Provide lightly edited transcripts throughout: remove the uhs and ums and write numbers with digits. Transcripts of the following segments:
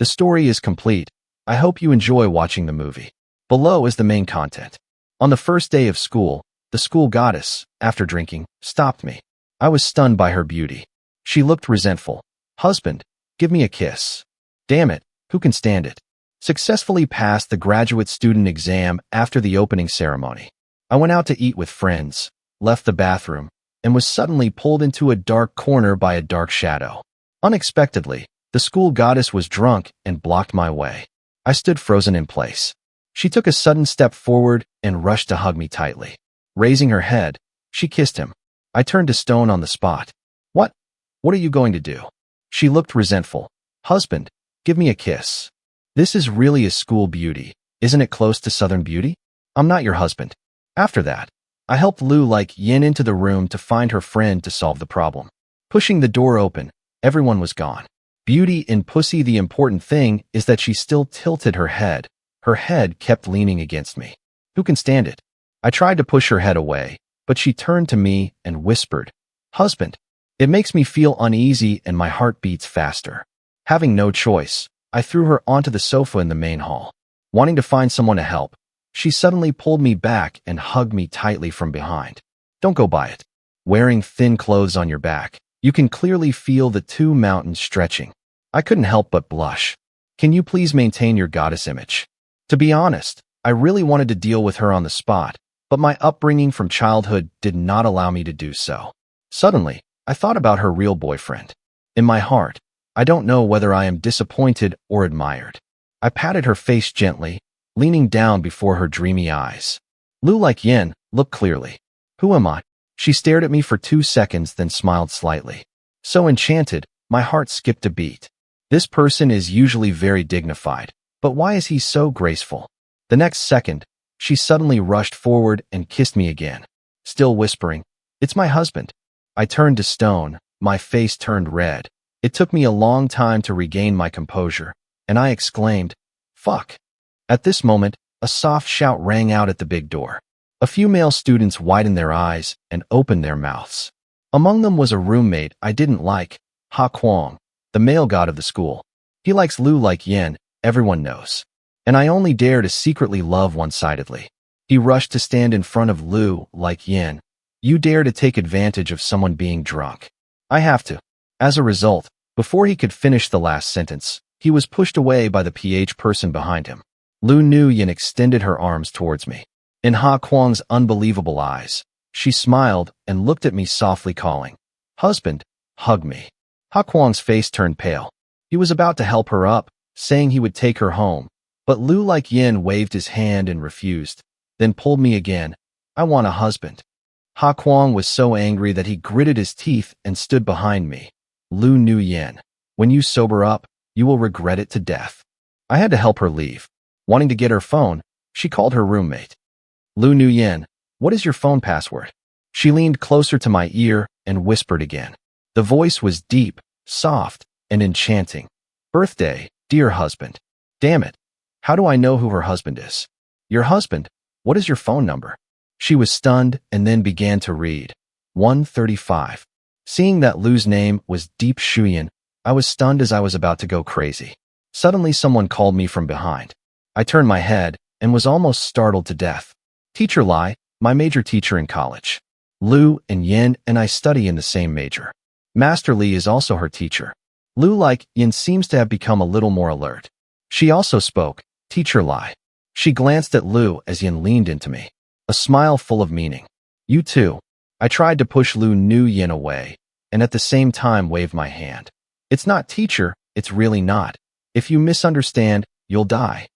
The story is complete. I hope you enjoy watching the movie. Below is the main content. On the first day of school, the school goddess, after drinking, stopped me. I was stunned by her beauty. She looked resentful. Husband, give me a kiss. Damn it, who can stand it? Successfully passed the graduate student exam after the opening ceremony. I went out to eat with friends, left the bathroom, and was suddenly pulled into a dark corner by a dark shadow. Unexpectedly, the school goddess was drunk and blocked my way. I stood frozen in place. She took a sudden step forward and rushed to hug me tightly. Raising her head, she kissed him. I turned to stone on the spot. What? What are you going to do? She looked resentful. Husband, give me a kiss. This is really a school beauty. Isn't it close to Southern beauty? I'm not your husband. After that, I helped Lu like Yin into the room to find her friend to solve the problem. Pushing the door open, everyone was gone. Beauty in Pussy, the important thing is that she still tilted her head. Her head kept leaning against me. Who can stand it? I tried to push her head away, but she turned to me and whispered, Husband. It makes me feel uneasy and my heart beats faster. Having no choice, I threw her onto the sofa in the main hall. Wanting to find someone to help, she suddenly pulled me back and hugged me tightly from behind. Don't go by it. Wearing thin clothes on your back, you can clearly feel the two mountains stretching. I couldn't help but blush. Can you please maintain your goddess image? To be honest, I really wanted to deal with her on the spot, but my upbringing from childhood did not allow me to do so. Suddenly, I thought about her real boyfriend. In my heart, I don't know whether I am disappointed or admired. I patted her face gently, leaning down before her dreamy eyes. Lu like Yin, look clearly. Who am I? She stared at me for 2 seconds, then smiled slightly. So enchanted, my heart skipped a beat. This person is usually very dignified, but why is he so graceful? The next second, she suddenly rushed forward and kissed me again, still whispering, It's my husband. I turned to stone, my face turned red. It took me a long time to regain my composure, and I exclaimed, Fuck. At this moment, a soft shout rang out at the big door. A few male students widened their eyes and opened their mouths. Among them was a roommate I didn't like, Ha Kwong, the male god of the school. He likes Lu like Yin, everyone knows. And I only dare to secretly love one-sidedly. He rushed to stand in front of Lu like Yin. You dare to take advantage of someone being drunk. I have to. As a result, before he could finish the last sentence, he was pushed away by the PH person behind him. Lu Nuyen extended her arms towards me. In Ha Kwong's unbelievable eyes, she smiled and looked at me softly calling, Husband, hug me. Ha Kwong's face turned pale. He was about to help her up, saying he would take her home, but Lu like Yin waved his hand and refused, then pulled me again. I want a husband. Ha Kwong was so angry that he gritted his teeth and stood behind me. Lu Nuyen, when you sober up, you will regret it to death. I had to help her leave. Wanting to get her phone, she called her roommate. Lu Nuyen, what is your phone password? She leaned closer to my ear and whispered again. The voice was deep, soft, and enchanting. Birthday, dear husband. Damn it. How do I know who her husband is? Your husband? What is your phone number? She was stunned and then began to read. 135. Seeing that Lu's name was Deep Shuyan, I was stunned as I was about to go crazy. Suddenly someone called me from behind. I turned my head and was almost startled to death. Teacher Lai, my major teacher in college. Lu and Yin and I study in the same major. Master Li is also her teacher. Lu like Yin seems to have become a little more alert. She also spoke, Teacher Lai. She glanced at Lu as Yin leaned into me. A smile full of meaning. You too. I tried to push Lu Yin away, and at the same time waved my hand. It's not teacher, it's really not. If you misunderstand, you'll die.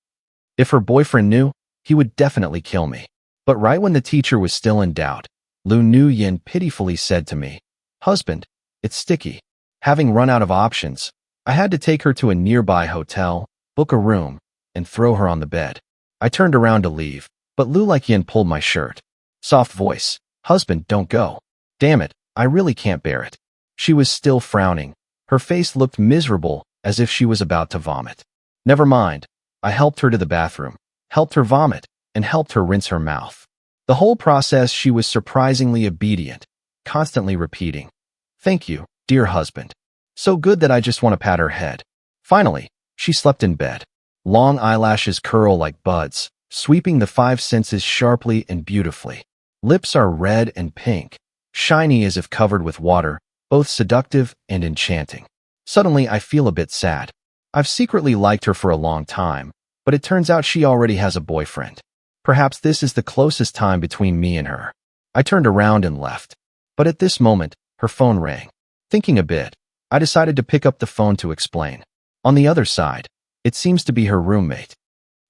If her boyfriend knew, he would definitely kill me. But right when the teacher was still in doubt, Lu Yin pitifully said to me, Husband, it's sticky. Having run out of options, I had to take her to a nearby hotel, book a room, and throw her on the bed. I turned around to leave, but Lu like Yin pulled my shirt. Soft voice, Husband, don't go. Damn it, I really can't bear it. She was still frowning. Her face looked miserable, as if she was about to vomit. Never mind. I helped her to the bathroom, helped her vomit, and helped her rinse her mouth. The whole process she was surprisingly obedient, constantly repeating, Thank you, dear husband. So good that I just want to pat her head. Finally, She slept in bed. Long eyelashes curl like buds, sweeping the five senses sharply and beautifully. Lips are red and pink, shiny as if covered with water, both seductive and enchanting. Suddenly, I feel a bit sad. I've secretly liked her for a long time, but it turns out she already has a boyfriend. Perhaps this is the closest time between me and her. I turned around and left. But at this moment, her phone rang. Thinking a bit, I decided to pick up the phone to explain. On the other side, it seems to be her roommate.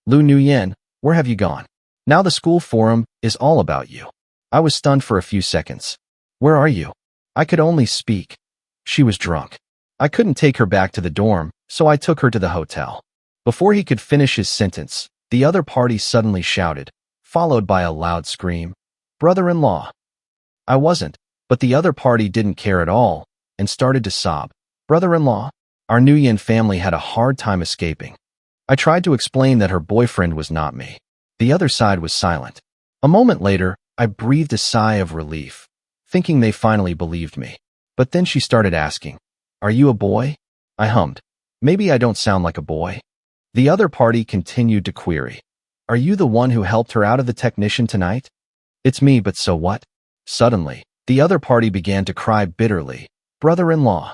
Lu Nuyen, where have you gone? Now the school forum is all about you. I was stunned for a few seconds. Where are you? I could only speak. She was drunk. I couldn't take her back to the dorm, so I took her to the hotel. Before he could finish his sentence, the other party suddenly shouted, followed by a loud scream, "Brother-in-law!" I wasn't, but the other party didn't care at all and started to sob. Brother-in-law? Our Nguyen family had a hard time escaping. I tried to explain that her boyfriend was not me. The other side was silent. A moment later, I breathed a sigh of relief, thinking they finally believed me. But then she started asking, "Are you a boy?" I hummed. Maybe I don't sound like a boy. The other party continued to query, "Are you the one who helped her out of the technician tonight?" "It's me, but so what?" Suddenly, the other party began to cry bitterly, "Brother-in-law."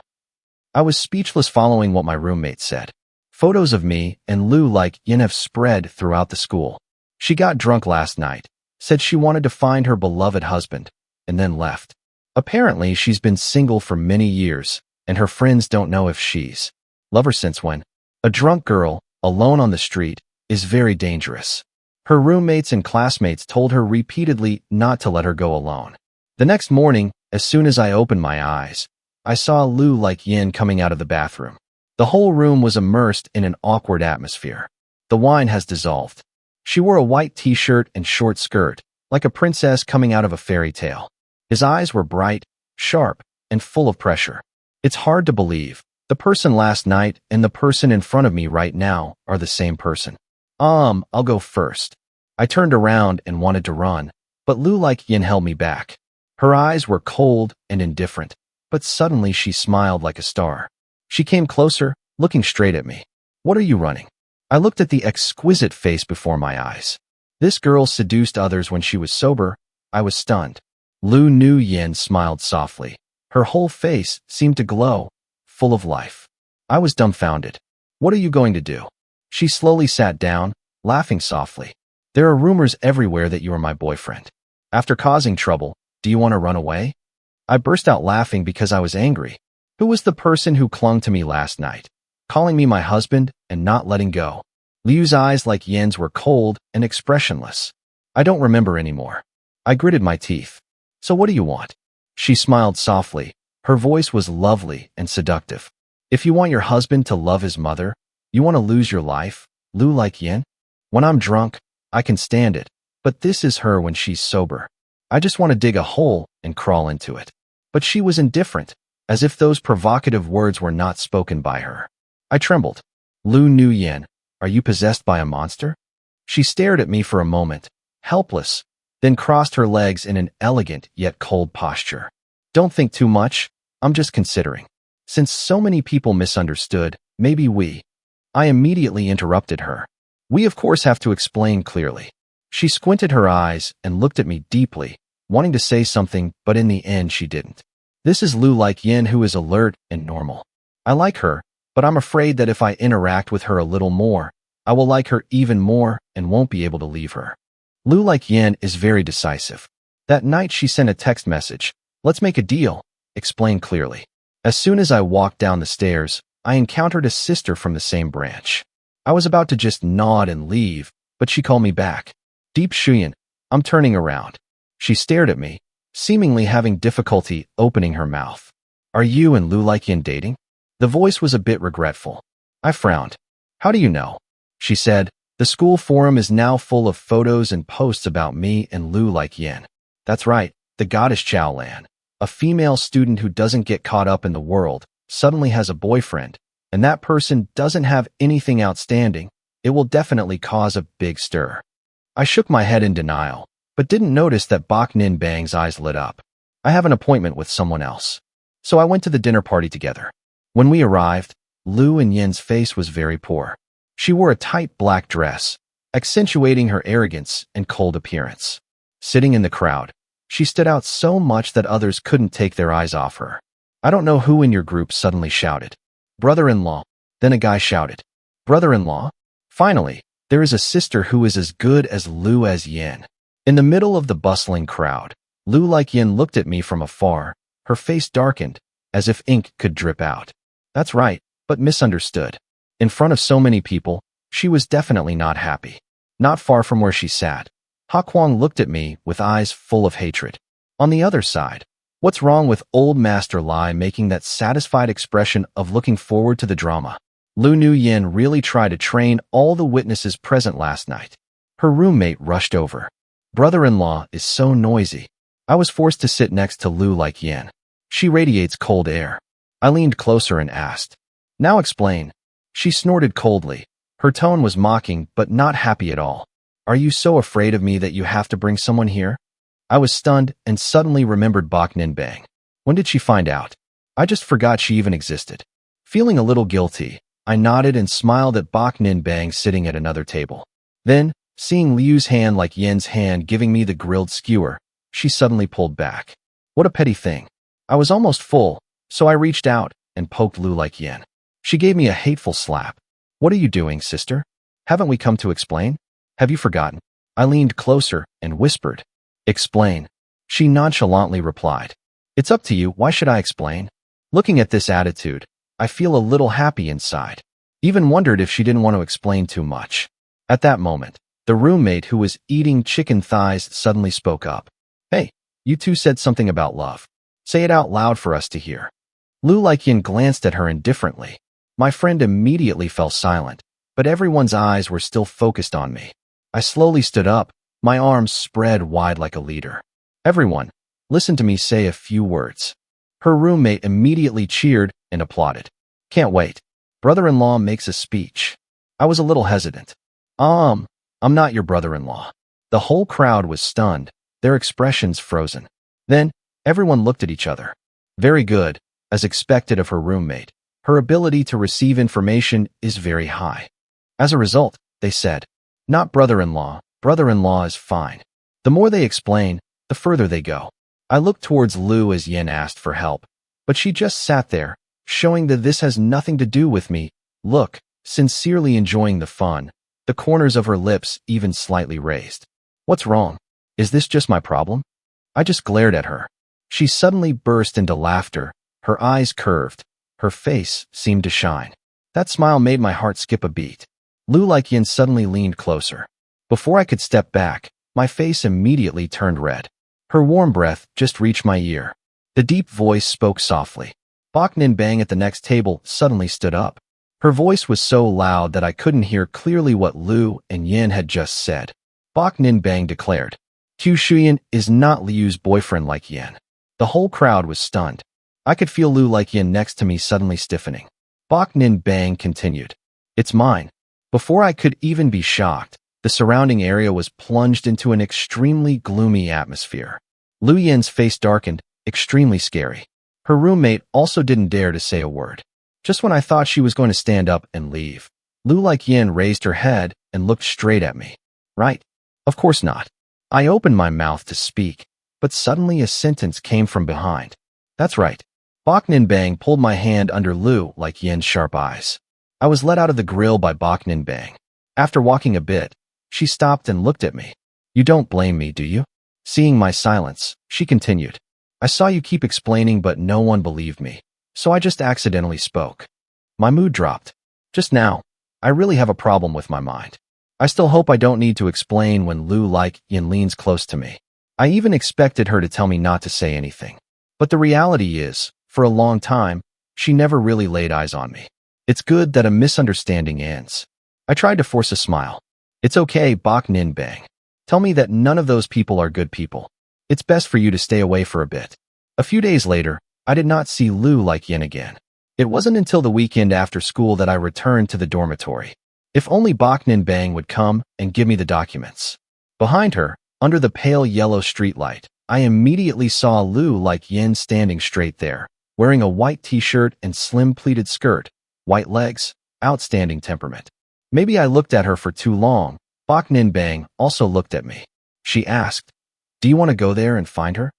I was speechless following what my roommate said. Photos of me and Lu like Yin have spread throughout the school. She got drunk last night, said she wanted to find her beloved husband, and then left. Apparently, she's been single for many years, and her friends don't know if she's lover since when. A drunk girl, alone on the street, is very dangerous. Her roommates and classmates told her repeatedly not to let her go alone. The next morning, as soon as I opened my eyes, I saw Lu like Yin coming out of the bathroom. The whole room was immersed in an awkward atmosphere. The wine has dissolved. She wore a white t-shirt and short skirt, like a princess coming out of a fairy tale. His eyes were bright, sharp, and full of pressure. It's hard to believe. The person last night and the person in front of me right now are the same person. I'll go first. I turned around and wanted to run, but Lu like Yin held me back. Her eyes were cold and indifferent, but suddenly she smiled like a star. She came closer, looking straight at me. "What are you running?" I looked at the exquisite face before my eyes. This girl seduced others when she was sober. I was stunned. Lu Nuyen smiled softly. Her whole face seemed to glow, full of life. I was dumbfounded. "What are you going to do?" She slowly sat down, laughing softly. "There are rumors everywhere that you are my boyfriend. After causing trouble, do you want to run away?" I burst out laughing because I was angry. Who was the person who clung to me last night, calling me my husband and not letting go? Liu's eyes like Yen's were cold and expressionless. I don't remember anymore. I gritted my teeth. "So what do you want?" She smiled softly. Her voice was lovely and seductive. "If you want your husband to love his mother, you want to lose your life, Lu like Yen? When I'm drunk, I can stand it, but this is her when she's sober. I just want to dig a hole and crawl into it." But she was indifferent, as if those provocative words were not spoken by her. I trembled. "Lu Nuyen, are you possessed by a monster?" She stared at me for a moment, helpless, then crossed her legs in an elegant yet cold posture. "Don't think too much. I'm just considering. Since so many people misunderstood, maybe I immediately interrupted her. "We of course have to explain clearly." She squinted her eyes and looked at me deeply, wanting to say something, but in the end she didn't. "This is Lu like Yin, who is alert and normal. I like her, but I'm afraid that if I interact with her a little more, I will like her even more and won't be able to leave her." Lu like Yin is very decisive. That night she sent a text message, "Let's make a deal," explained clearly. As soon as I walked down the stairs, I encountered a sister from the same branch. I was about to just nod and leave, but she called me back. "Deep Shuyan, I'm turning around." She stared at me, seemingly having difficulty opening her mouth. "Are you and Lu like Yin dating?" The voice was a bit regretful. I frowned. "How do you know?" She said, "The school forum is now full of photos and posts about me and Lu like Yin." That's right, the goddess Chao Lan, a female student who doesn't get caught up in the world, suddenly has a boyfriend, and that person doesn't have anything outstanding. It will definitely cause a big stir. I shook my head in denial, but didn't notice that Bok Nin Bang's eyes lit up. "I have an appointment with someone else." So I went to the dinner party together. When we arrived, Lu and Yin's face was very poor. She wore a tight black dress, accentuating her arrogance and cold appearance. Sitting in the crowd, she stood out so much that others couldn't take their eyes off her. I don't know who in your group suddenly shouted, "Brother-in-law." Then a guy shouted, "Brother-in-law?" Finally, there is a sister who is as good as Lu as Yin. In the middle of the bustling crowd, Lu like Yin looked at me from afar, her face darkened, as if ink could drip out. That's right, but misunderstood. In front of so many people, she was definitely not happy. Not far from where she sat, Ha Kuang looked at me with eyes full of hatred. On the other side, what's wrong with old Master Lai making that satisfied expression of looking forward to the drama? Lu Nu Yin really tried to train all the witnesses present last night. Her roommate rushed over. Brother-in-law is so noisy. I was forced to sit next to Lu like Yin. She radiates cold air. I leaned closer and asked, "Now explain." She snorted coldly. Her tone was mocking but not happy at all. "Are you so afraid of me that you have to bring someone here?" I was stunned and suddenly remembered Bok Nin Bang. When did she find out? I just forgot she even existed. Feeling a little guilty, I nodded and smiled at Bok Nin Bang sitting at another table. Then, seeing Liu's hand like Yin's hand giving me the grilled skewer, she suddenly pulled back. What a petty thing. I was almost full, so I reached out and poked Lu like Yin. She gave me a hateful slap. "What are you doing, sister? Haven't we come to explain? Have you forgotten?" I leaned closer and whispered, "Explain." She nonchalantly replied, "It's up to you, why should I explain?" Looking at this attitude, I feel a little happy inside. Even wondered if she didn't want to explain too much. At that moment, the roommate who was eating chicken thighs suddenly spoke up. "Hey, you two said something about love. Say it out loud for us to hear." Lu like Yin glanced at her indifferently. My friend immediately fell silent, but everyone's eyes were still focused on me. I slowly stood up, my arms spread wide like a leader. "Everyone, listen to me say a few words." Her roommate immediately cheered and applauded. "Can't wait." Brother-in-law makes a speech. I was a little hesitant. I'm not your brother-in-law." The whole crowd was stunned, their expressions frozen. Then, everyone looked at each other. Very good, as expected of her roommate. Her ability to receive information is very high. As a result, they said, "Not brother-in-law, brother-in-law is fine." The more they explain, the further they go. I looked towards Lu as Yin asked for help, but she just sat there, showing that this has nothing to do with me. Look, sincerely enjoying the fun, the corners of her lips even slightly raised. What's wrong? Is this just my problem? I just glared at her. She suddenly burst into laughter, her eyes curved, her face seemed to shine. That smile made my heart skip a beat. Lu like Yin suddenly leaned closer. Before I could step back, my face immediately turned red. Her warm breath just reached my ear. The deep voice spoke softly. Bok Nin Bang at the next table suddenly stood up. Her voice was so loud that I couldn't hear clearly what Lu and Yin had just said. Bok Nin Bang declared, "Q Shuyan is not Liu's boyfriend like Yin." The whole crowd was stunned. I could feel Lu like Yin next to me suddenly stiffening. Bok Nin Bang continued, "It's mine." Before I could even be shocked, the surrounding area was plunged into an extremely gloomy atmosphere. Lu Yin's face darkened, extremely scary. Her roommate also didn't dare to say a word. Just when I thought she was going to stand up and leave, Lu like Yin raised her head and looked straight at me. "Right? Of course not." I opened my mouth to speak, but suddenly a sentence came from behind. "That's right." Bok Nin Bang pulled my hand under Lu like Yin's sharp eyes. I was let out of the grill by Bok Nin Bang. After walking a bit, she stopped and looked at me. "You don't blame me, do you?" Seeing my silence, she continued, "I saw you keep explaining but no one believed me, so I just accidentally spoke." My mood dropped. Just now, I really have a problem with my mind. I still hope I don't need to explain when Lu like Yin leans close to me. I even expected her to tell me not to say anything. But the reality is, for a long time, she never really laid eyes on me. It's good that a misunderstanding ends. I tried to force a smile. "It's okay, Bok Nin Bang. Tell me that none of those people are good people. It's best for you to stay away for a bit." A few days later, I did not see Lu like Yin again. It wasn't until the weekend after school that I returned to the dormitory. If only Bok Nin Bang would come and give me the documents. Behind her, under the pale yellow streetlight, I immediately saw Lu like Yin standing straight there, wearing a white t-shirt and slim pleated skirt, white legs, outstanding temperament. Maybe I looked at her for too long. Bok Ninbang also looked at me. She asked, "Do you want to go there and find her?"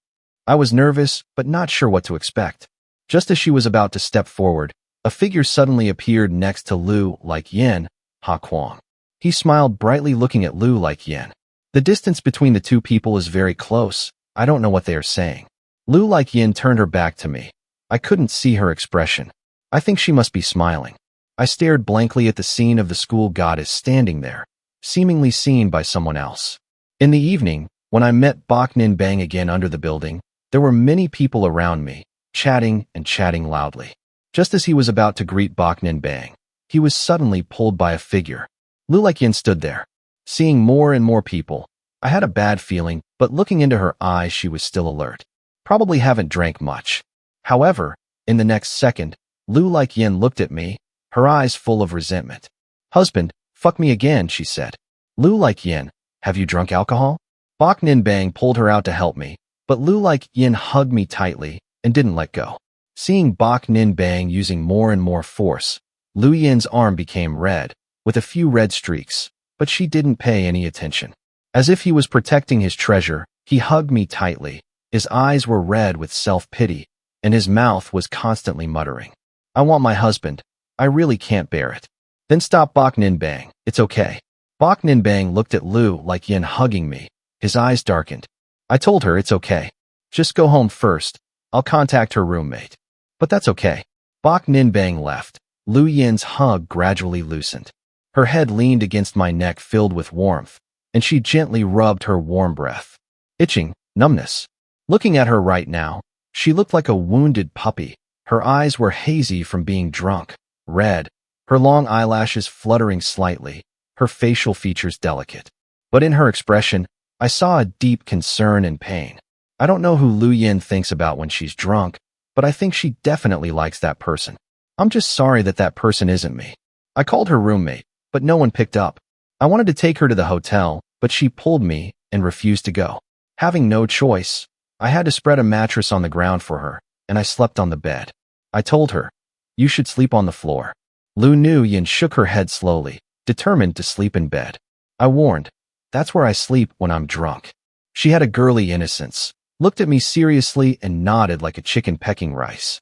I was nervous, but not sure what to expect. Just as she was about to step forward, a figure suddenly appeared next to Lu Like-yen, Ha Kwang. He smiled brightly looking at Lu Like-yen. The distance between the two people is very close. I don't know what they are saying. Lu Like-yen turned her back to me. I couldn't see her expression. I think she must be smiling. I stared blankly at the scene of the school goddess standing there, seemingly seen by someone else. In the evening, when I met Bok Ninbang again under the building, there were many people around me, chatting and chatting loudly. Just as he was about to greet Bok Ninbang, he was suddenly pulled by a figure. Lu Like-yen stood there. Seeing more and more people, I had a bad feeling, but looking into her eyes, she was still alert. Probably haven't drank much. However, in the next second, Lu Like-yen looked at me, her eyes full of resentment. "Husband, fuck me again," she said. "Lu Like-yen, have you drunk alcohol?" Bok Ninbang pulled her out to help me, but Lu Like-yen hugged me tightly and didn't let go. Seeing Bok Ninbang using more and more force, Lu Yen's arm became red, with a few red streaks, but she didn't pay any attention. As if he was protecting his treasure, he hugged me tightly. His eyes were red with self-pity, and his mouth was constantly muttering, "I want my husband. I really can't bear it." "Then stop, Bok Ninbang. It's okay." Bok Ninbang looked at Lu Like-yen hugging me. His eyes darkened. I told her it's okay. Just go home first. I'll contact her roommate. But that's okay. Bok Ninbang left. Lu Yen's hug gradually loosened. Her head leaned against my neck filled with warmth, and she gently rubbed her warm breath. Itching, numbness. Looking at her right now, she looked like a wounded puppy. Her eyes were hazy from being drunk, red, her long eyelashes fluttering slightly, her facial features delicate. But in her expression, I saw a deep concern and pain. I don't know who Lu Yen thinks about when she's drunk, but I think she definitely likes that person. I'm just sorry that that person isn't me. I called her roommate, but no one picked up. I wanted to take her to the hotel, but she pulled me and refused to go. Having no choice, I had to spread a mattress on the ground for her, and I slept on the bed. I told her, "You should sleep on the floor." Lu Yen shook her head slowly, determined to sleep in bed. I warned, "That's where I sleep when I'm drunk." She had a girly innocence, looked at me seriously and nodded like a chicken pecking rice.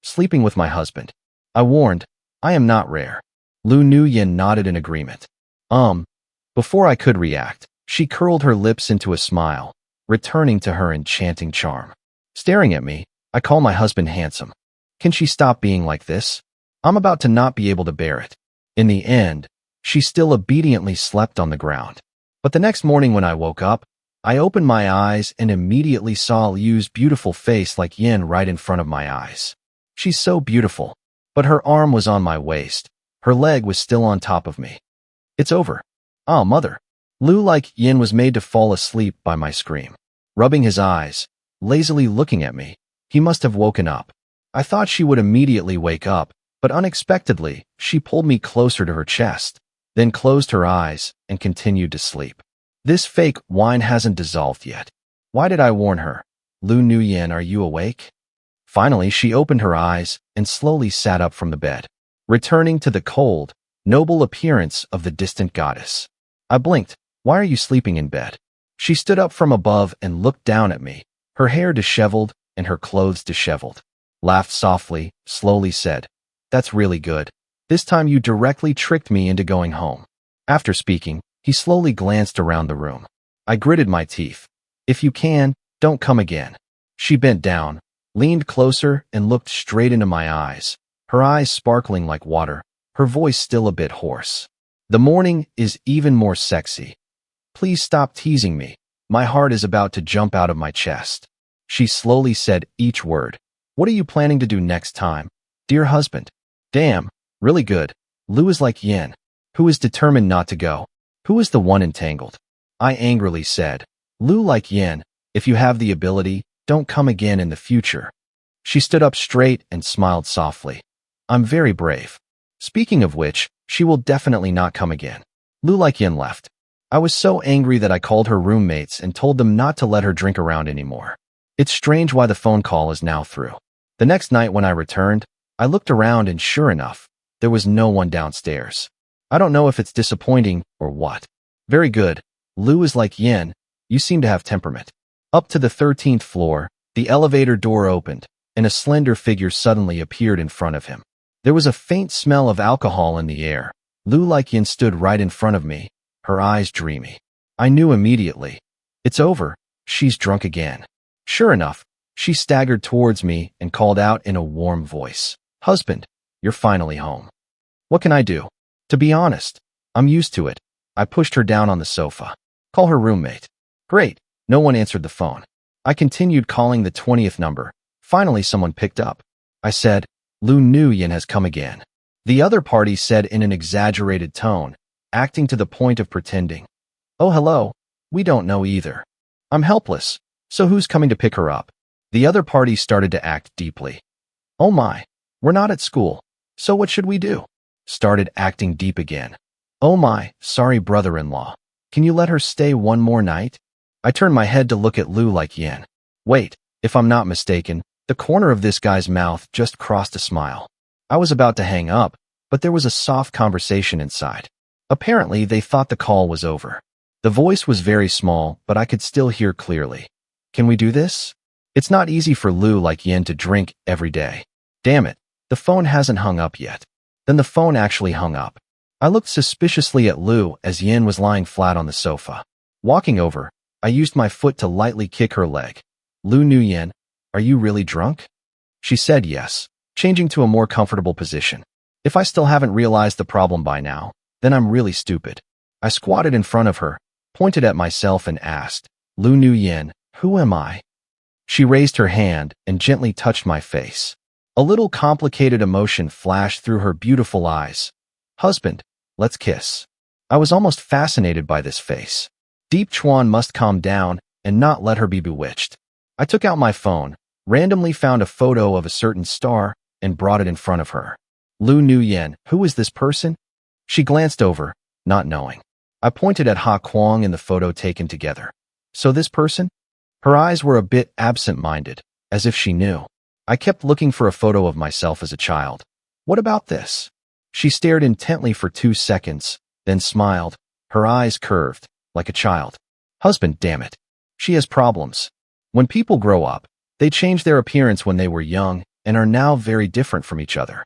Sleeping with my husband." I warned, "I am not rare." Lu Yen nodded in agreement. Before I could react, she curled her lips into a smile, returning to her enchanting charm. Staring at me, I call my husband handsome. Can she stop being like this? I'm about to not be able to bear it. In the end, she still obediently slept on the ground. But the next morning when I woke up, I opened my eyes and immediately saw Liu's beautiful face like yin right in front of my eyes. She's so beautiful, but her arm was on my waist. Her leg was still on top of me. It's over. Oh, mother. Lu like yin was made to fall asleep by my scream. Rubbing his eyes, lazily looking at me, he must have woken up. I thought she would immediately wake up, but unexpectedly, she pulled me closer to her chest, then closed her eyes and continued to sleep. This fake wine hasn't dissolved yet. Why did I warn her? Lu Yen, are you awake? Finally, she opened her eyes and slowly sat up from the bed, returning to the cold, noble appearance of the distant goddess. I blinked. Why are you sleeping in bed? She stood up from above and looked down at me, her hair disheveled and her clothes disheveled. Laughed softly, slowly said, "That's really good. This time you directly tricked me into going home." After speaking, he slowly glanced around the room. I gritted my teeth. "If you can, don't come again." She bent down, leaned closer and looked straight into my eyes, her eyes sparkling like water, her voice still a bit hoarse. "The morning is even more sexy. Please stop teasing me. My heart is about to jump out of my chest." She slowly said each word. "What are you planning to do next time, dear husband?" Damn, really good. Lu is like yin. Who is determined not to go? Who is the one entangled? I angrily said, "Lu like yin, if you have the ability, don't come again in the future." She stood up straight and smiled softly. "I'm very brave. Speaking of which, she will definitely not come again." Lu like yin left. I was so angry that I called her roommates and told them not to let her drink around anymore. It's strange why the phone call is now through. The next night when I returned, I looked around and sure enough, there was no one downstairs. I don't know if it's disappointing or what. Very good. Lu is like Yin. You seem to have temperament. Up to the 13th floor, the elevator door opened, and a slender figure suddenly appeared in front of him. There was a faint smell of alcohol in the air. Lu like Yin stood right in front of me, her eyes dreamy. I knew immediately. It's over. She's drunk again. Sure enough, she staggered towards me and called out in a warm voice, "Husband, you're finally home." What can I do? To be honest, I'm used to it. I pushed her down on the sofa. Call her roommate. Great. No one answered the phone. I continued calling the 20th number. Finally, someone picked up. I said, Lu Nguyen has come again. The other party said in an exaggerated tone, acting to the point of pretending. Oh, hello. We don't know either. I'm helpless. So who's coming to pick her up? The other party started to act deeply. Oh my. We're not at school. So what should we do? Started acting deep again. Oh my, sorry brother-in-law. Can you let her stay one more night? I turned my head to look at Lu like Yin. Wait, if I'm not mistaken, the corner of this guy's mouth just crossed a smile. I was about to hang up, but there was a soft conversation inside. Apparently, they thought the call was over. The voice was very small, but I could still hear clearly. Can we do this? It's not easy for Lu like Yin to drink every day. Damn it, the phone hasn't hung up yet. Then the phone actually hung up. I looked suspiciously at Lu as Yin was lying flat on the sofa. Walking over, I used my foot to lightly kick her leg. Lu Nguyen, are you really drunk? She said yes, changing to a more comfortable position. If I still haven't realized the problem by now, then I'm really stupid. I squatted in front of her, pointed at myself and asked, Lu Nguyen, who am I? She raised her hand and gently touched my face. A little complicated emotion flashed through her beautiful eyes. Husband, let's kiss. I was almost fascinated by this face. Deep Chuan must calm down and not let her be bewitched. I took out my phone, randomly found a photo of a certain star, and brought it in front of her. Lu Nguyen, who is this person? She glanced over, not knowing. I pointed at Ha Kwong in the photo taken together. So this person? Her eyes were a bit absent-minded, as if she knew. I kept looking for a photo of myself as a child. What about this? She stared intently for 2 seconds, then smiled, her eyes curved, like a child. Husband, damn it. She has problems. When people grow up, they change their appearance when they were young and are now very different from each other.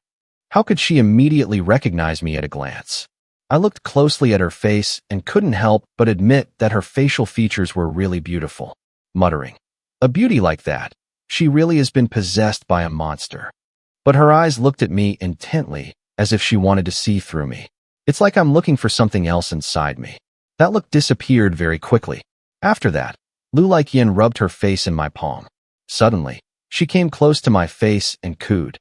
How could she immediately recognize me at a glance? I looked closely at her face and couldn't help but admit that her facial features were really beautiful. Muttering, a beauty like that. She really has been possessed by a monster. But her eyes looked at me intently, as if she wanted to see through me. It's like I'm looking for something else inside me. That look disappeared very quickly. After that, Lu like Yin rubbed her face in my palm. Suddenly, she came close to my face and cooed.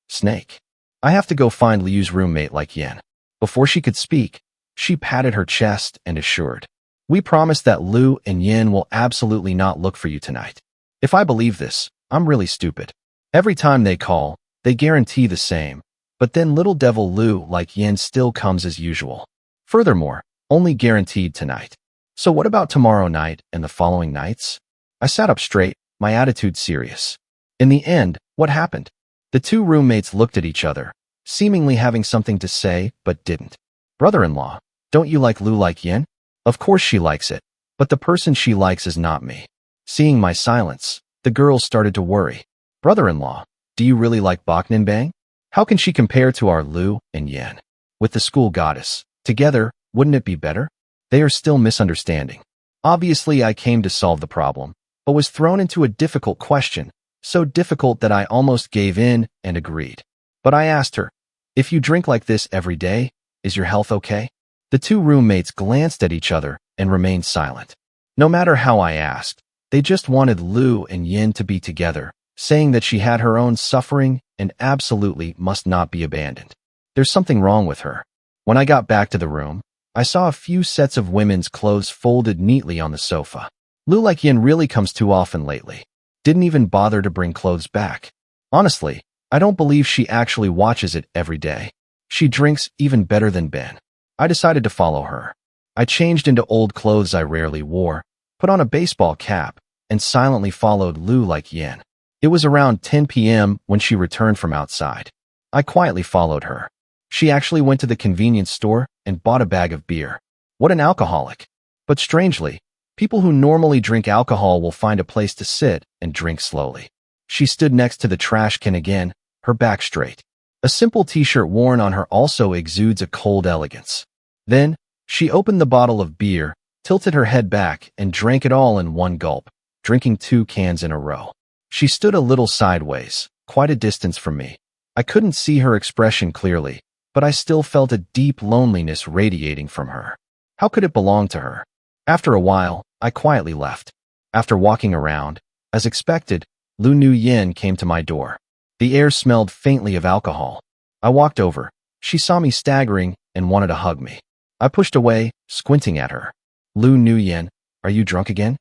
Snake. I have to go find Liu's roommate like Yin. Before she could speak, she patted her chest and assured. We promise that Lu and Yin will absolutely not look for you tonight. If I believe this, I'm really stupid. Every time they call, they guarantee the same, but then little devil Lu like Yin still comes as usual. Furthermore, only guaranteed tonight. So what about tomorrow night and the following nights? I sat up straight, my attitude serious. In the end, what happened? The two roommates looked at each other, seemingly having something to say, but didn't. Brother-in-law, don't you like Lu like Yin? Of course she likes it, but the person she likes is not me. Seeing my silence, the girls started to worry. Brother-in-law, do you really like Bok Nin Bang? How can she compare to our Lu and Yin? With the school goddess, together, wouldn't it be better? They are still misunderstanding. Obviously, I came to solve the problem, but was thrown into a difficult question, so difficult that I almost gave in and agreed. But I asked her, if you drink like this every day, is your health okay? The two roommates glanced at each other and remained silent. No matter how I asked, they just wanted Lu and Yin to be together, saying that she had her own suffering and absolutely must not be abandoned. There's something wrong with her. When I got back to the room, I saw a few sets of women's clothes folded neatly on the sofa. Lu like Yin really comes too often lately. Didn't even bother to bring clothes back. Honestly, I don't believe she actually watches it every day. She drinks even better than Ben. I decided to follow her. I changed into old clothes I rarely wore, put on a baseball cap, and silently followed Lu like Yin. It was around 10 p.m. when she returned from outside. I quietly followed her. She actually went to the convenience store and bought a bag of beer. What an alcoholic. But strangely, people who normally drink alcohol will find a place to sit and drink slowly. She stood next to the trash can again, her back straight. A simple t-shirt worn on her also exudes a cold elegance. Then, she opened the bottle of beer, tilted her head back, and drank it all in one gulp, drinking 2 cans in a row. She stood a little sideways, quite a distance from me. I couldn't see her expression clearly, but I still felt a deep loneliness radiating from her. How could it belong to her? After a while, I quietly left. After walking around, as expected, Lu Nu-yin came to my door. The air smelled faintly of alcohol. I walked over. She saw me staggering and wanted to hug me. I pushed away, squinting at her. Lu Nu-yin, are you drunk again?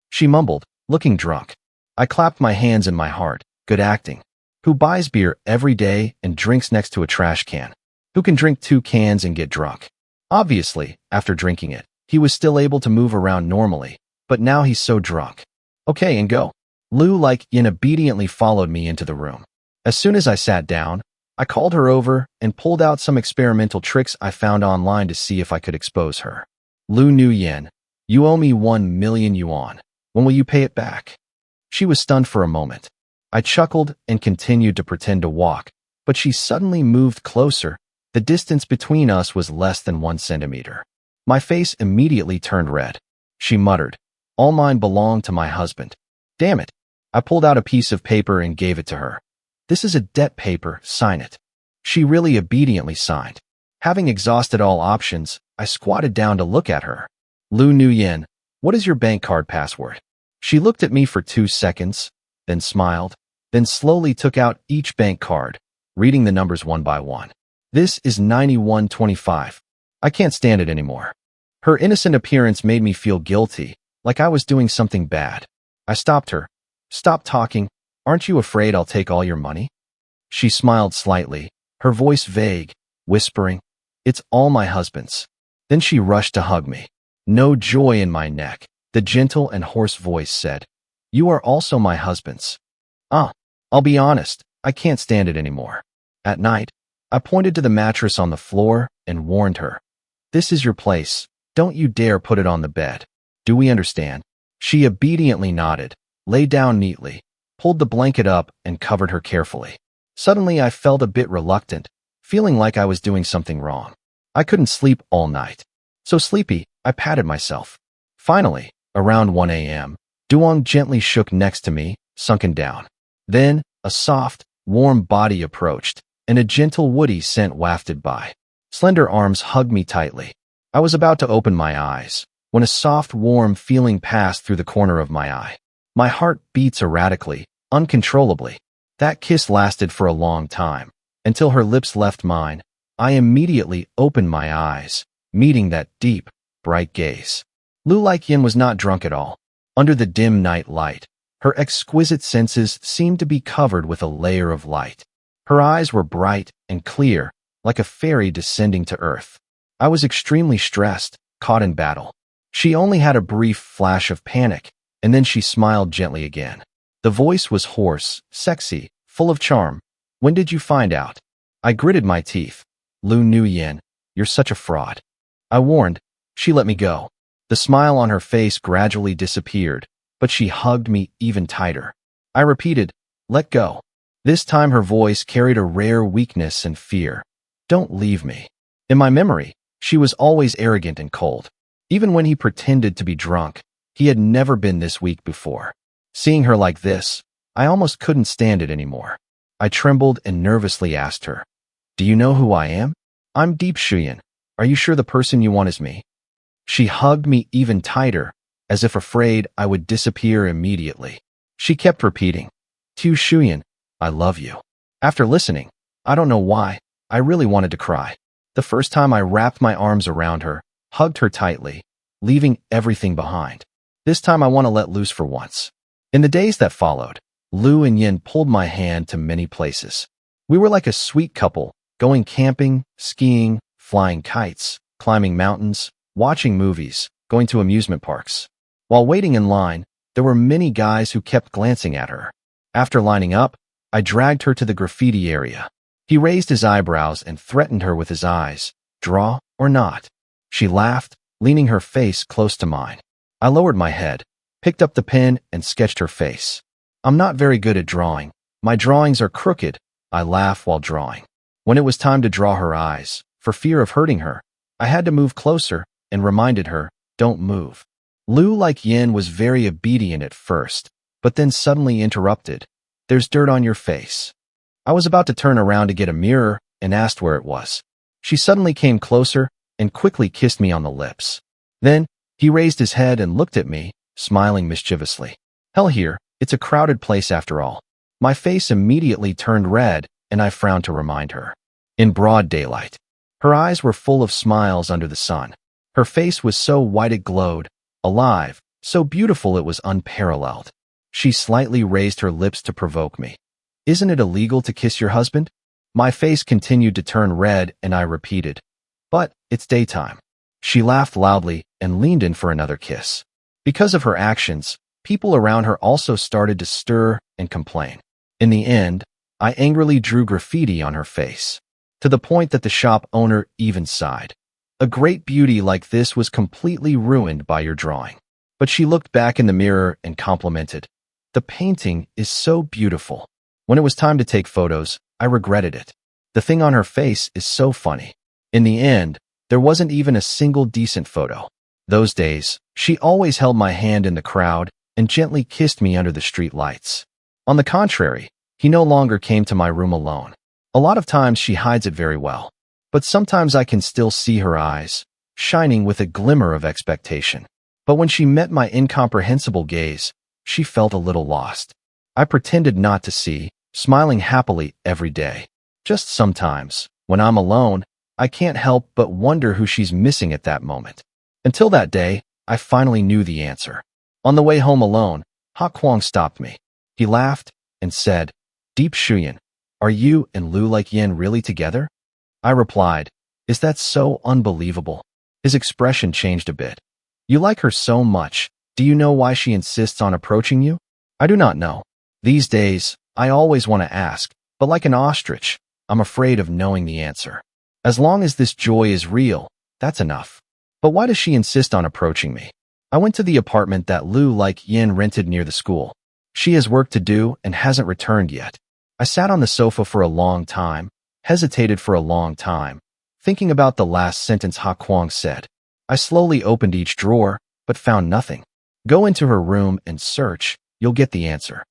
She mumbled, looking drunk. I clapped my hands in my heart. Good acting. Who buys beer every day and drinks next to a trash can? Who can drink 2 cans and get drunk? Obviously, after drinking it, he was still able to move around normally, but now he's so drunk. Okay, and go. Lu Yin obediently followed me into the room. As soon as I sat down, I called her over and pulled out some experimental tricks I found online to see if I could expose her. Lu Nu-yin, you owe me 1 million yuan. When will you pay it back? She was stunned for a moment. I chuckled and continued to pretend to walk, but she suddenly moved closer. The distance between us was less than 1 centimeter. My face immediately turned red. She muttered, all mine belong to my husband. Damn it. I pulled out a piece of paper and gave it to her. This is a debt paper, sign it. She really obediently signed. Having exhausted all options, I squatted down to look at her. Lu Nu-yin, what is your bank card password? She looked at me for 2 seconds, then smiled, then slowly took out each bank card, reading the numbers one by one. This is 9125. I can't stand it anymore. Her innocent appearance made me feel guilty, like I was doing something bad. I stopped her. Stop talking. Aren't you afraid I'll take all your money? She smiled slightly, her voice vague, whispering, it's all my husband's. Then she rushed to hug me. No joy in my neck. The gentle and hoarse voice said, you are also my husband's. I'll be honest, I can't stand it anymore. At night, I pointed to the mattress on the floor and warned her, this is your place. Don't you dare put it on the bed. Do we understand? She obediently nodded, lay down neatly, pulled the blanket up and covered her carefully. Suddenly, I felt a bit reluctant, feeling like I was doing something wrong. I couldn't sleep all night. So sleepy, I patted myself. Finally, around 1 a.m., Duong gently shook next to me, sunken down. Then, a soft, warm body approached, and a gentle woody scent wafted by. Slender arms hugged me tightly. I was about to open my eyes, when a soft, warm feeling passed through the corner of my eye. My heart beats erratically, uncontrollably. That kiss lasted for a long time, until her lips left mine. I immediately opened my eyes, meeting that deep, bright gaze. Lu Yin was not drunk at all. Under the dim night light, her exquisite senses seemed to be covered with a layer of light. Her eyes were bright and clear, like a fairy descending to earth. I was extremely stressed, caught in battle. She only had a brief flash of panic, and then she smiled gently again. The voice was hoarse, sexy, full of charm. When did you find out? I gritted my teeth. Lu Nu-yin, you're such a fraud. I warned. She let me go. The smile on her face gradually disappeared, but she hugged me even tighter. I repeated, let go. This time her voice carried a rare weakness and fear. Don't leave me. In my memory, she was always arrogant and cold. Even when he pretended to be drunk, he had never been this weak before. Seeing her like this, I almost couldn't stand it anymore. I trembled and nervously asked her, do you know who I am? I'm Deep Shuyan. Are you sure the person you want is me? She hugged me even tighter, as if afraid I would disappear immediately. She kept repeating, Tu Shuyan, I love you. After listening, I don't know why, I really wanted to cry. The first time I wrapped my arms around her, hugged her tightly, leaving everything behind. This time I want to let loose for once. In the days that followed, Lu and Yin pulled my hand to many places. We were like a sweet couple, going camping, skiing, flying kites, climbing mountains, watching movies, going to amusement parks. While waiting in line, there were many guys who kept glancing at her. After lining up, I dragged her to the graffiti area. He raised his eyebrows and threatened her with his eyes. Draw or not? She laughed, leaning her face close to mine. I lowered my head, picked up the pen, and sketched her face. I'm not very good at drawing. My drawings are crooked. I laughed while drawing. When it was time to draw her eyes, for fear of hurting her, I had to move closer and reminded her, don't move. Lu like Yin was very obedient at first, but then suddenly interrupted. There's dirt on your face. I was about to turn around to get a mirror and asked where it was. She suddenly came closer and quickly kissed me on the lips. Then, he raised his head and looked at me, smiling mischievously. Hell here, it's a crowded place after all. My face immediately turned red, and I frowned to remind her. In broad daylight. Her eyes were full of smiles under the sun. Her face was so white it glowed, alive, so beautiful it was unparalleled. She slightly raised her lips to provoke me. Isn't it illegal to kiss your husband? My face continued to turn red, and I repeated, but it's daytime. She laughed loudly and leaned in for another kiss. Because of her actions, people around her also started to stir and complain. In the end, I angrily drew graffiti on her face, to the point that the shop owner even sighed. A great beauty like this was completely ruined by your drawing. But she looked back in the mirror and complimented. The painting is so beautiful. When it was time to take photos, I regretted it. The thing on her face is so funny. In the end, there wasn't even a single decent photo. Those days, she always held my hand in the crowd and gently kissed me under the street lights. On the contrary, he no longer came to my room alone. A lot of times she hides it very well, but sometimes I can still see her eyes, shining with a glimmer of expectation. But when she met my incomprehensible gaze, she felt a little lost. I pretended not to see, smiling happily every day. Just sometimes, when I'm alone, I can't help but wonder who she's missing at that moment. Until that day, I finally knew the answer. On the way home alone, Ha Kwang stopped me. He laughed and said, Deep Shuyan, are you and Lu like Yin really together? I replied, is that so unbelievable? His expression changed a bit. You like her so much. Do you know why she insists on approaching you? I do not know. These days, I always want to ask, but like an ostrich, I'm afraid of knowing the answer. As long as this joy is real, that's enough. But why does she insist on approaching me? I went to the apartment that Lu like Yin rented near the school. She has work to do and hasn't returned yet. I sat on the sofa for a long time, hesitated for a long time, thinking about the last sentence Ha Kwang said. I slowly opened each drawer, but found nothing. Go into her room and search, you'll get the answer.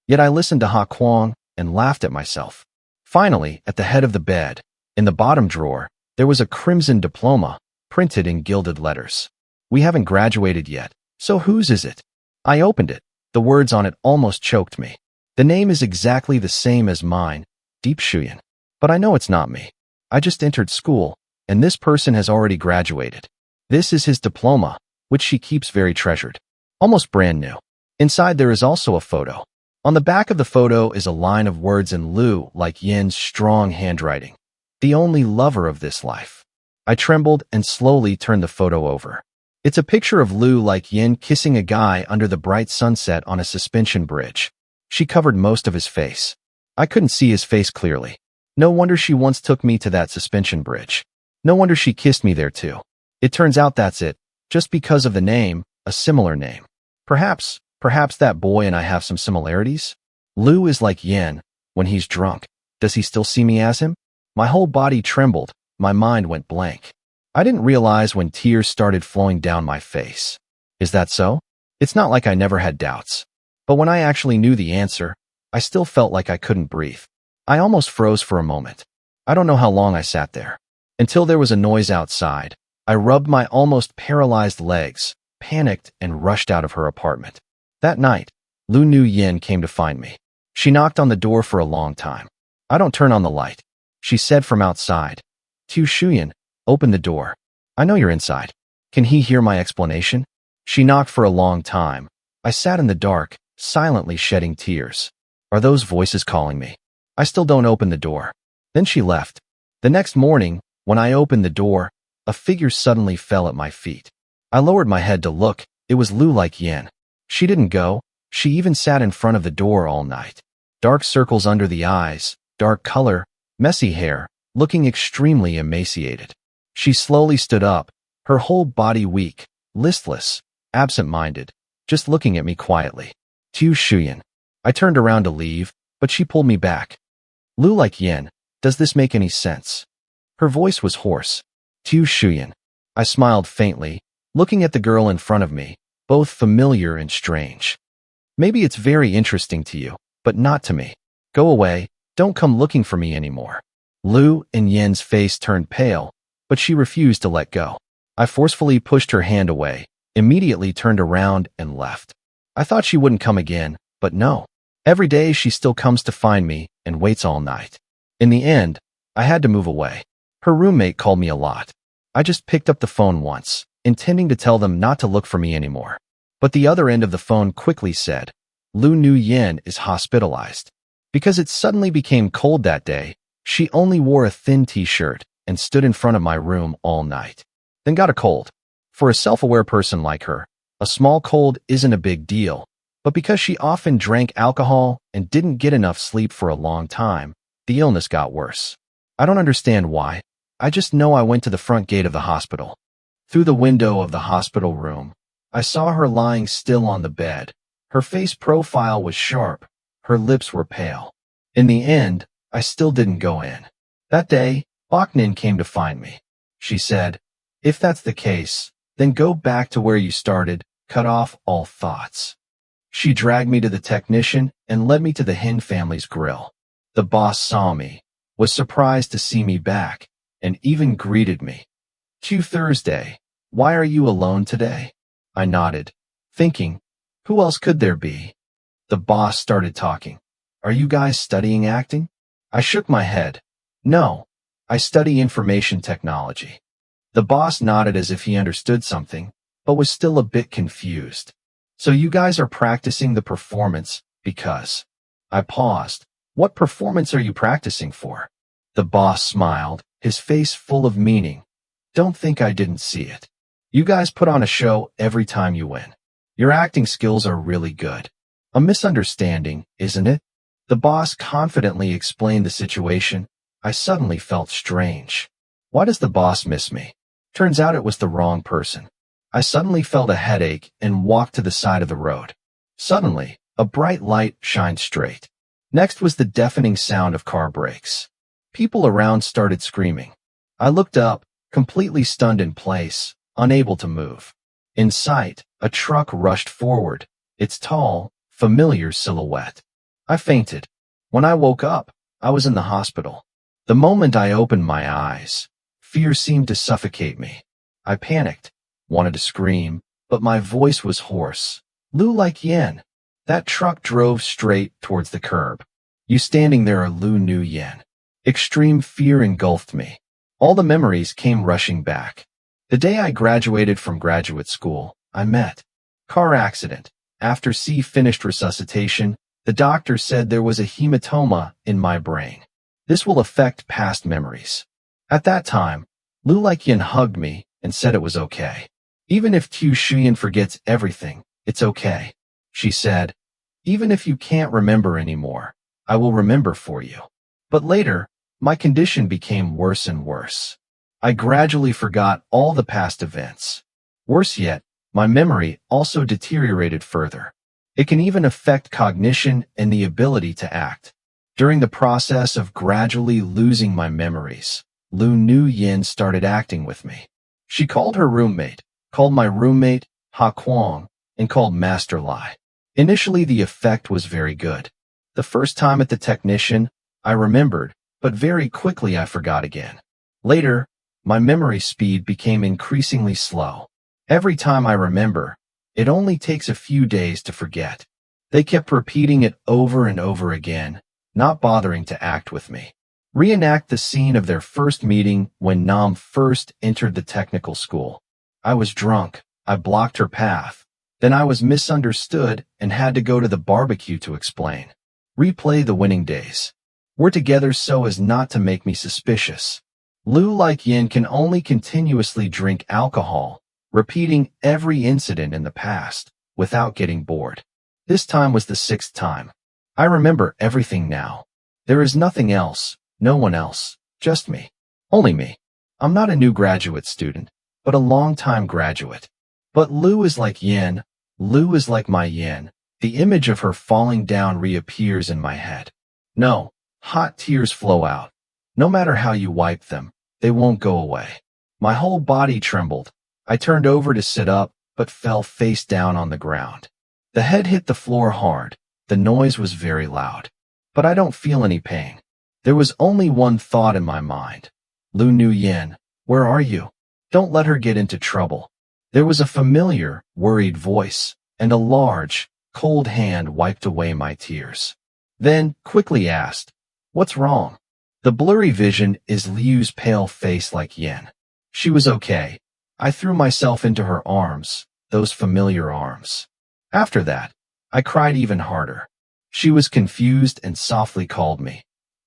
Yet I listened to Ha Kwang and laughed at myself. Finally, at the head of the bed, in the bottom drawer, there was a crimson diploma, printed in gilded letters. We haven't graduated yet, so whose is it? I opened it. The words on it almost choked me. The name is exactly the same as mine, Deep Shuyan. But I know it's not me. I just entered school, and this person has already graduated. This is his diploma, which she keeps very treasured. Almost brand new. Inside there is also a photo. On the back of the photo is a line of words in Lu like Yin's strong handwriting. The only lover of this life. I trembled and slowly turned the photo over. It's a picture of Lu like Yin kissing a guy under the bright sunset on a suspension bridge. She covered most of his face. I couldn't see his face clearly. No wonder she once took me to that suspension bridge. No wonder she kissed me there too. It turns out that's it, just because of the name, a similar name. Perhaps that boy and I have some similarities? Lu is like Yin. When he's drunk, does he still see me as him? My whole body trembled, my mind went blank. I didn't realize when tears started flowing down my face. Is that so? It's not like I never had doubts. But when I actually knew the answer, I still felt like I couldn't breathe. I almost froze for a moment. I don't know how long I sat there. Until there was a noise outside. I rubbed my almost paralyzed legs, panicked, and rushed out of her apartment. That night, Lu Nu Yin came to find me. She knocked on the door for a long time. I don't turn on the light. She said from outside. Tu Shuyan, open the door. I know you're inside. Can he hear my explanation? She knocked for a long time. I sat in the dark, silently shedding tears. Are those voices calling me? I still don't open the door. Then she left. The next morning, when I opened the door, a figure suddenly fell at my feet. I lowered my head to look. It was Lu like Yin. She didn't go. She even sat in front of the door all night. Dark circles under the eyes, dark color, messy hair, looking extremely emaciated. She slowly stood up, her whole body weak, listless, absent-minded, just looking at me quietly. Tu Shuyan. I turned around to leave, but she pulled me back. Lu like Yen, does this make any sense? Her voice was hoarse. Tu Shuyan. I smiled faintly, looking at the girl in front of me, both familiar and strange. Maybe it's very interesting to you, but not to me. Go away, don't come looking for me anymore. Lu and Yen's face turned pale, but she refused to let go. I forcefully pushed her hand away, immediately turned around and left. I thought she wouldn't come again, but no. Every day she still comes to find me and waits all night. In the end, I had to move away. Her roommate called me a lot. I just picked up the phone once, intending to tell them not to look for me anymore. But the other end of the phone quickly said, Lu Nu Yen is hospitalized. Because it suddenly became cold that day, she only wore a thin t-shirt and stood in front of my room all night. Then got a cold. For a self-aware person like her, a small cold isn't a big deal, but because she often drank alcohol and didn't get enough sleep for a long time, the illness got worse. I don't understand why. I just know I went to the front gate of the hospital. Through the window of the hospital room, I saw her lying still on the bed. Her face profile was sharp. Her lips were pale. In the end, I still didn't go in. That day, Baknin came to find me. She said, if that's the case, then go back to where you started, cut off all thoughts. She dragged me to the technician and led me to the Hin family's grill. The boss saw me, was surprised to see me back, and even greeted me. Thursday, why are you alone today? I nodded, thinking, who else could there be? The boss started talking. Are you guys studying acting? I shook my head. No, I study information technology. The boss nodded as if he understood something, but was still a bit confused. So you guys are practicing the performance because... I paused. What performance are you practicing for? The boss smiled, his face full of meaning. Don't think I didn't see it. You guys put on a show every time you win. Your acting skills are really good. A misunderstanding, isn't it? The boss confidently explained the situation. I suddenly felt strange. Why does the boss miss me? Turns out it was the wrong person. I suddenly felt a headache and walked to the side of the road. Suddenly, a bright light shined straight. Next was the deafening sound of car brakes. People around started screaming. I looked up, completely stunned in place, unable to move. In sight, a truck rushed forward, its tall, familiar silhouette. I fainted. When I woke up, I was in the hospital. The moment I opened my eyes, fear seemed to suffocate me. I panicked, wanted to scream, but my voice was hoarse. Lu like Yen. That truck drove straight towards the curb. You standing there are Lu Nu Yen. Extreme fear engulfed me. All the memories came rushing back. The day I graduated from graduate school, I met. Car accident. After C finished resuscitation, the doctor said there was a hematoma in my brain. This will affect past memories. At that time, Lu like Yen hugged me and said it was okay. Even if Tu Shuyan forgets everything, it's okay. She said, even if you can't remember anymore, I will remember for you. But later, my condition became worse and worse. I gradually forgot all the past events. Worse yet, my memory also deteriorated further. It can even affect cognition and the ability to act. During the process of gradually losing my memories, Lu Nu Yen started acting with me. She called her roommate, called my roommate Ha Kwong, and called Master Lai. Initially, the effect was very good. The first time at the technician, I remembered, but very quickly I forgot again. Later, my memory speed became increasingly slow. Every time I remember, it only takes a few days to forget. They kept repeating it over and over again, not bothering to act with me. Reenact the scene of their first meeting when Nam first entered the technical school. I was drunk, I blocked her path. Then I was misunderstood and had to go to the barbecue to explain. Replay the winning days. We're together so as not to make me suspicious. Lu like Yen can only continuously drink alcohol, repeating every incident in the past, without getting bored. This time was the 6th time. I remember everything now. There is nothing else, No one else. Just me. Only me. I'm not a new graduate student, but a long-time graduate. But Lu is like yin. Lu is like my yin. The image of her falling down reappears in my head. No, hot tears flow out. No matter how you wipe them, they won't go away. My whole body trembled. I turned over to sit up, but fell face down on the ground. The head hit the floor hard. The noise was very loud. But I don't feel any pain. There was only one thought in my mind. Lu Nuyen, where are you? Don't let her get into trouble. There was a familiar, worried voice, and a large, cold hand wiped away my tears. Then, quickly asked, what's wrong? The blurry vision is Liu's pale face like yin. She was okay. I threw myself into her arms, those familiar arms. After that, I cried even harder. She was confused and softly called me.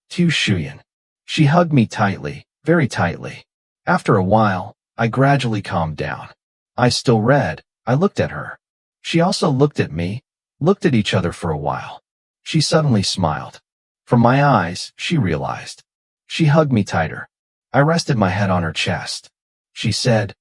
Tu Shuyan. She hugged me tightly, very tightly. After a while, I gradually calmed down. I still read. I looked at her. She also looked at me, looked at each other for a while. She suddenly smiled. From my eyes, she realized. She hugged me tighter. I rested my head on her chest. She said,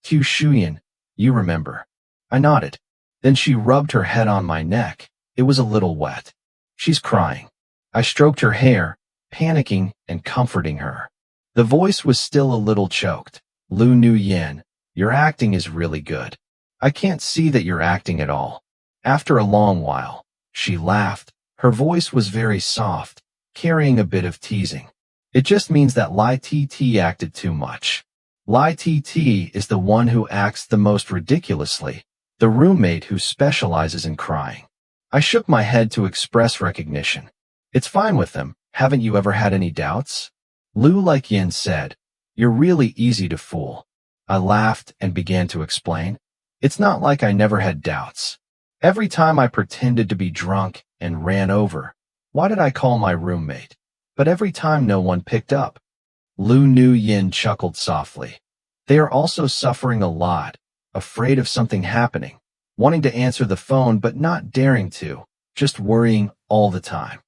Tu Shuyan, you remember. I nodded. Then she rubbed her head on my neck. It was a little wet. She's crying. I stroked her hair, panicking and comforting her. The voice was still a little choked. Lu Nuyen, your acting is really good. I can't see that you're acting at all. After a long while, she laughed. Her voice was very soft, carrying a bit of teasing. It just means that Lai TT acted too much. Lai TT is the one who acts the most ridiculously, the roommate who specializes in crying. I shook my head to express recognition. It's fine with them. Haven't you ever had any doubts? Lu Like Yin said, you're really easy to fool. I laughed and began to explain. It's not like I never had doubts. Every time I pretended to be drunk and ran over. Why did I call my roommate? But every time no one picked up. Lu Nuyen chuckled softly. They are also suffering a lot, afraid of something happening, wanting to answer the phone but not daring to, just worrying all the time.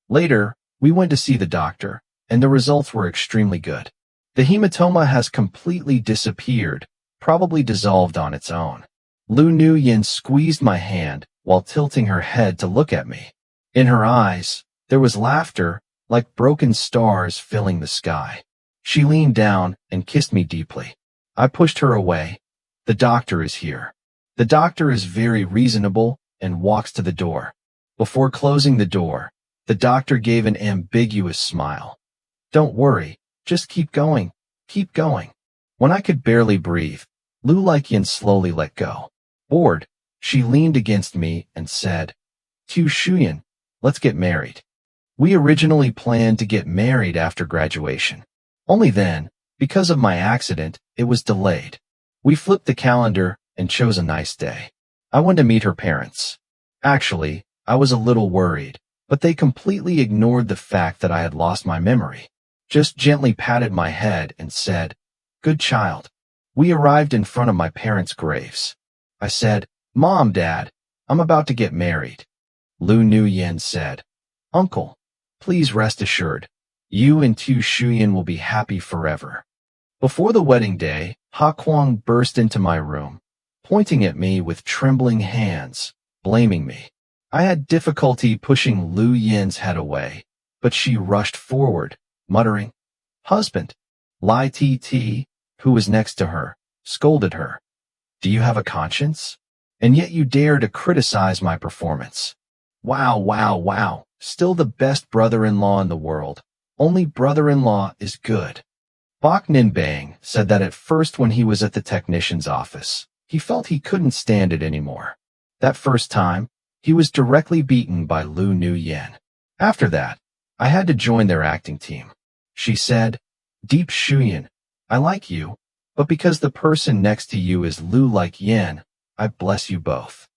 Later, we went to see the doctor, and the results were extremely good. The hematoma has completely disappeared, probably dissolved on its own. Lu Nuyen squeezed my hand while tilting her head to look at me. In her eyes, there was laughter, like broken stars filling the sky. She leaned down and kissed me deeply. I pushed her away. The doctor is here. The doctor is very reasonable and walks to the door. Before closing the door, the doctor gave an ambiguous smile. Don't worry, just keep going, keep going. When I could barely breathe, Lu Laikyan slowly let go. Bored, she leaned against me and said, Tu Shuyan, let's get married. We originally planned to get married after graduation. Only then, because of my accident, it was delayed. We flipped the calendar and chose a nice day. I went to meet her parents. Actually, I was a little worried, but they completely ignored the fact that I had lost my memory. Just gently patted my head and said, Good child. We arrived in front of my parents' graves. I said, Mom, Dad, I'm about to get married. Lu Nuyen said, Uncle, please rest assured, you and Tu Shuyan will be happy forever. Before the wedding day, Ha Kuang burst into my room, pointing at me with trembling hands, blaming me. I had difficulty pushing Lu Yin's head away, but she rushed forward, muttering, Husband. Lai TT, who was next to her, scolded her. Do you have a conscience? And yet you dare to criticize my performance. Wow, wow, wow. Still the best brother-in-law in the world. Only brother-in-law is good. Bok Ninbang said that at first when he was at the technician's office, he felt he couldn't stand it anymore. That first time, he was directly beaten by Lu Nuyen. After that, I had to join their acting team. She said, Deep Shuyan, I like you, but because the person next to you is Lu Like Yin, I bless you both.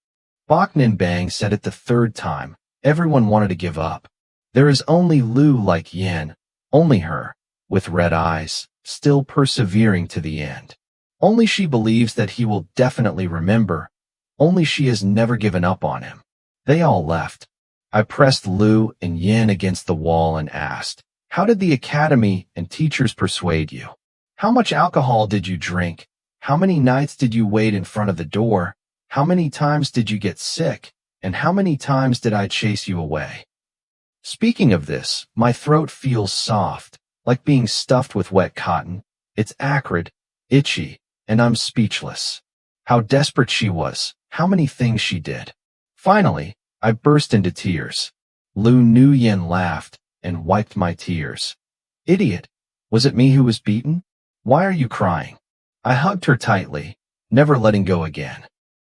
Bok Ninbang said it the third time. Everyone wanted to give up. There is only Lu Like Yin, only her, with red eyes, still persevering to the end. Only she believes that he will definitely remember. Only she has never given up on him. They all left. I pressed Lu and Yin against the wall and asked, How did the academy and teachers persuade you? How much alcohol did you drink? How many nights did you wait in front of the door? How many times did you get sick? And how many times did I chase you away? Speaking of this, my throat feels soft, like being stuffed with wet cotton. It's acrid, itchy, and I'm speechless. How desperate she was, how many things she did. Finally, I burst into tears. Lu Nuyen laughed and wiped my tears. Idiot, was it me who was beaten? Why are you crying? I hugged her tightly, never letting go again.